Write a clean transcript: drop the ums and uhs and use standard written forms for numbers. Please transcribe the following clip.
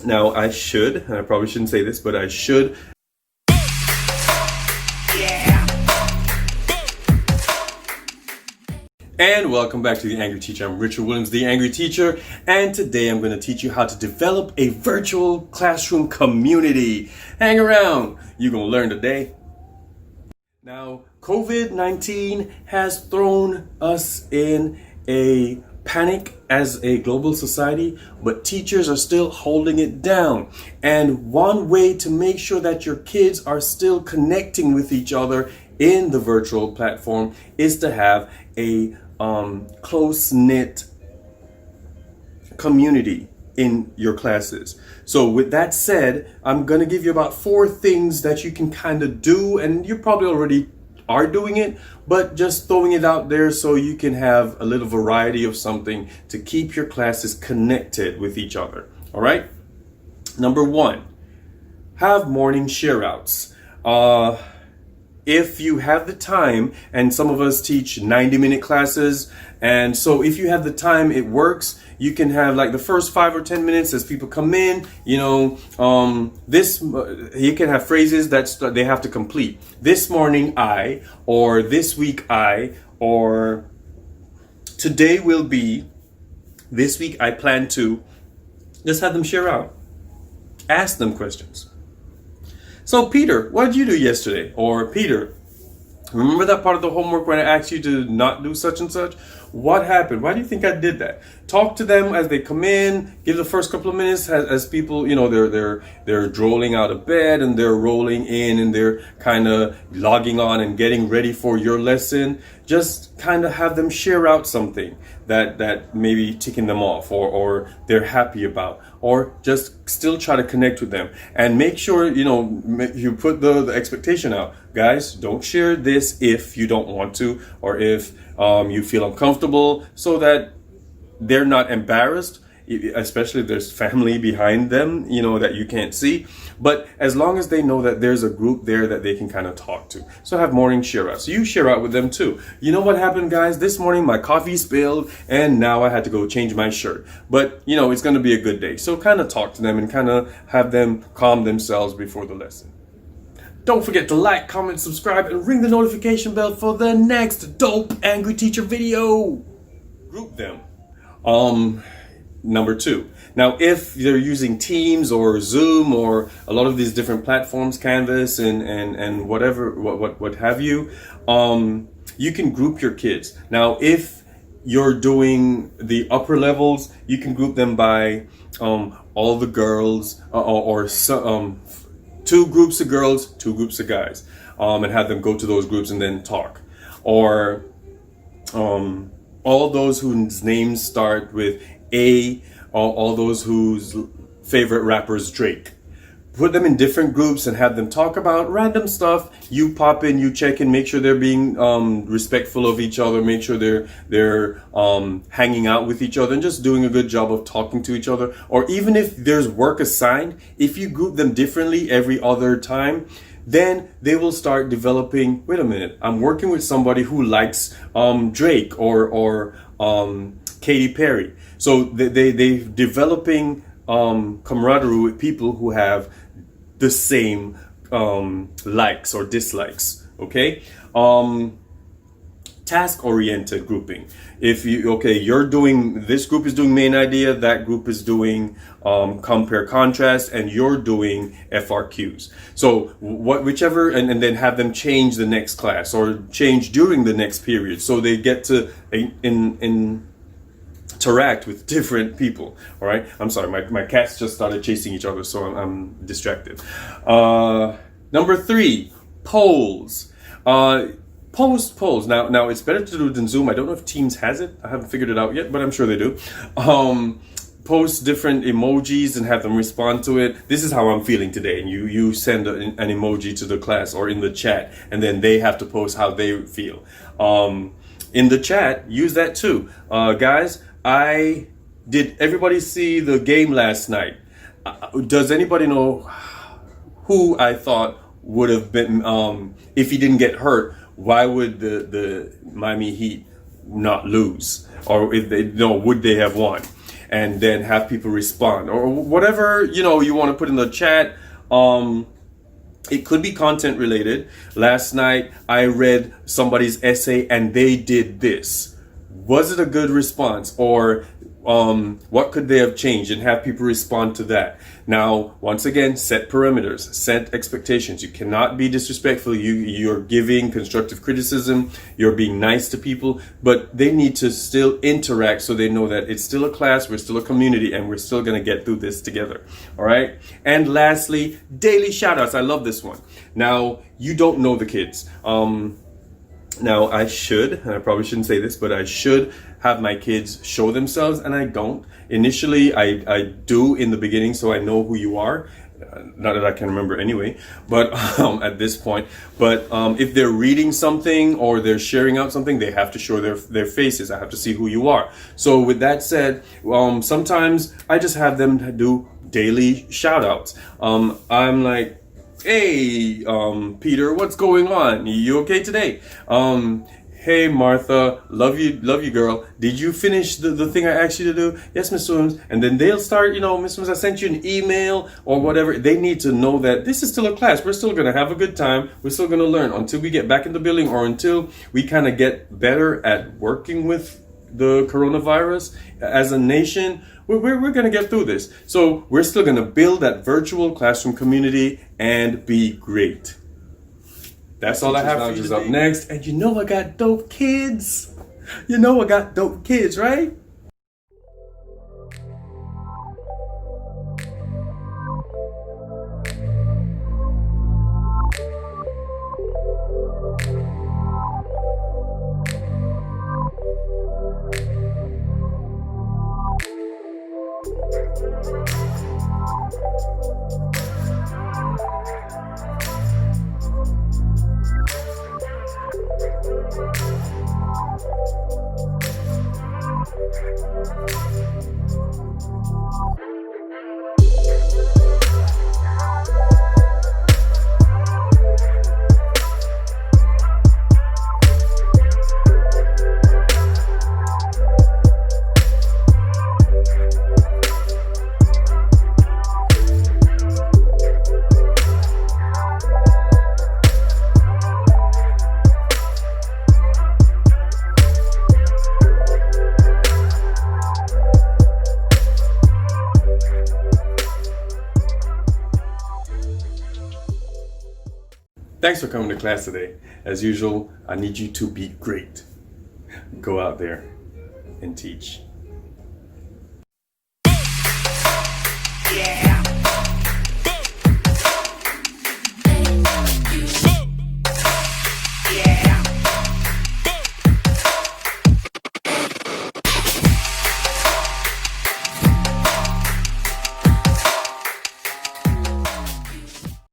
Now I should, and I probably shouldn't say this, but I should. And welcome back to The Angry Teacher. I'm Richard Williams, The Angry Teacher, and today I'm going to teach you how to develop a virtual classroom community. Hang around, you're going to learn today. Now, COVID-19 has thrown us in a panic as a global society, but teachers are still holding it down. And one way to make sure that your kids are still connecting with each other in the virtual platform is to have a close-knit community in your classes. So with that said, I'm going to give you about 4 things that you can kind of do, and you probably already are doing it, but just throwing it out there so you can have a little variety of something to keep your classes connected with each other. All right. Number 1, have morning share outs. If you have the time, and some of us teach 90-minute classes, and so if you have the time, it works. You can have like the first 5 or 10 minutes as people come in, you can have phrases that they have to complete. This morning I, or this week I, or today will be, this week I plan to. Just have them share out. Ask them questions. So Peter, what did you do yesterday? Or Peter, remember that part of the homework when I asked you to not do such and such? What happened? Why do you think I did that? Talk to them as they come in. Give the first couple of minutes as people, they're drolling out of bed and they're rolling in and they're kind of logging on and getting ready for your lesson. Just kind of have them share out something that maybe ticking them off or they're happy about, or just still try to connect with them and make sure, you put the expectation out. Guys, don't share this if you don't want to, or if you feel uncomfortable, so that they're not embarrassed, especially if there's family behind them, that you can't see. But as long as they know that there's a group there that they can kind of talk to. So have morning share outs. So you share out with them too. You know what happened, guys? This morning my coffee spilled and now I had to go change my shirt. But, it's going to be a good day. So kind of talk to them and kind of have them calm themselves before the lesson. Don't forget to like, comment, subscribe, and ring the notification bell for the next dope Angry Teacher video. Group them. Number 2. Now, if they're using Teams or Zoom or a lot of these different platforms, Canvas and whatever, what have you, you can group your kids. Now, if you're doing the upper levels, you can group them by all the girls or 2 groups of girls, 2 groups of guys, and have them go to those groups and then talk. Or all those whose names start with A, all those whose favorite rapper is Drake. Put them in different groups and have them talk about random stuff. You pop in, you check in, make sure they're being respectful of each other, make sure they're hanging out with each other and just doing a good job of talking to each other. Or even if there's work assigned, if you group them differently every other time, then they will start developing, wait a minute, I'm working with somebody who likes Drake or Katy Perry. So they're developing camaraderie with people who have the same likes or dislikes. Okay. Task-oriented grouping. If you're doing, this group is doing main idea, that group is doing compare contrast, and you're doing FRQs. So whichever, and then have them change the next class or change during the next period, so they get to interact with different people. All right. I'm sorry, my cats just started chasing each other, so I'm distracted. Number 3, polls. Post polls. Now it's better to do it than Zoom. I don't know if Teams has it. I haven't figured it out yet, but I'm sure they do. Post different emojis and have them respond to it. This is how I'm feeling today. And you send an emoji to the class or in the chat, and then they have to post how they feel. In the chat, use that too. Guys, did everybody see the game last night? Does anybody know who I thought would have been, if he didn't get hurt, why would the Miami Heat not lose? Or if they would they have won? and then have people respond or whatever, you know, you want to put in the chat. It could be content related. Last night I read somebody's essay and they did this. Was it a good response? Or what could they have changed, and have people respond to that. Now, once again, set parameters, set expectations. You cannot be disrespectful. You're giving constructive criticism. You're being nice to people, but they need to still interact so they know that it's still a class, we're still a community, and we're still going to get through this together. All right. And lastly, daily shout outs. I love this one. Now, you don't know the kids. Now, I should, and I probably shouldn't say this, but I should have my kids show themselves, and I don't. Initially, I do in the beginning, so I know who you are. Not that I can remember anyway, but at this point. But if they're reading something or they're sharing out something, they have to show their faces. I have to see who you are. So with that said, sometimes I just have them do daily shout outs. I'm like, hey, Peter, what's going on? You okay today? Hey, Martha, love you, girl. Did you finish the thing I asked you to do? Yes, Miss Williams. And then they'll start, you know, Miss Williams, I sent you an email or whatever. They need to know that this is still a class. We're still going to have a good time. We're still going to learn until we get back in the building, or until we kind of get better at working with the coronavirus as a nation. We're going to get through this. So we're still going to build that virtual classroom community and be great. That's all I have for you today. Up next. And you know I got dope kids. You know I got dope kids, right? Thanks for coming to class today. As usual, I need you to be great. Go out there and teach.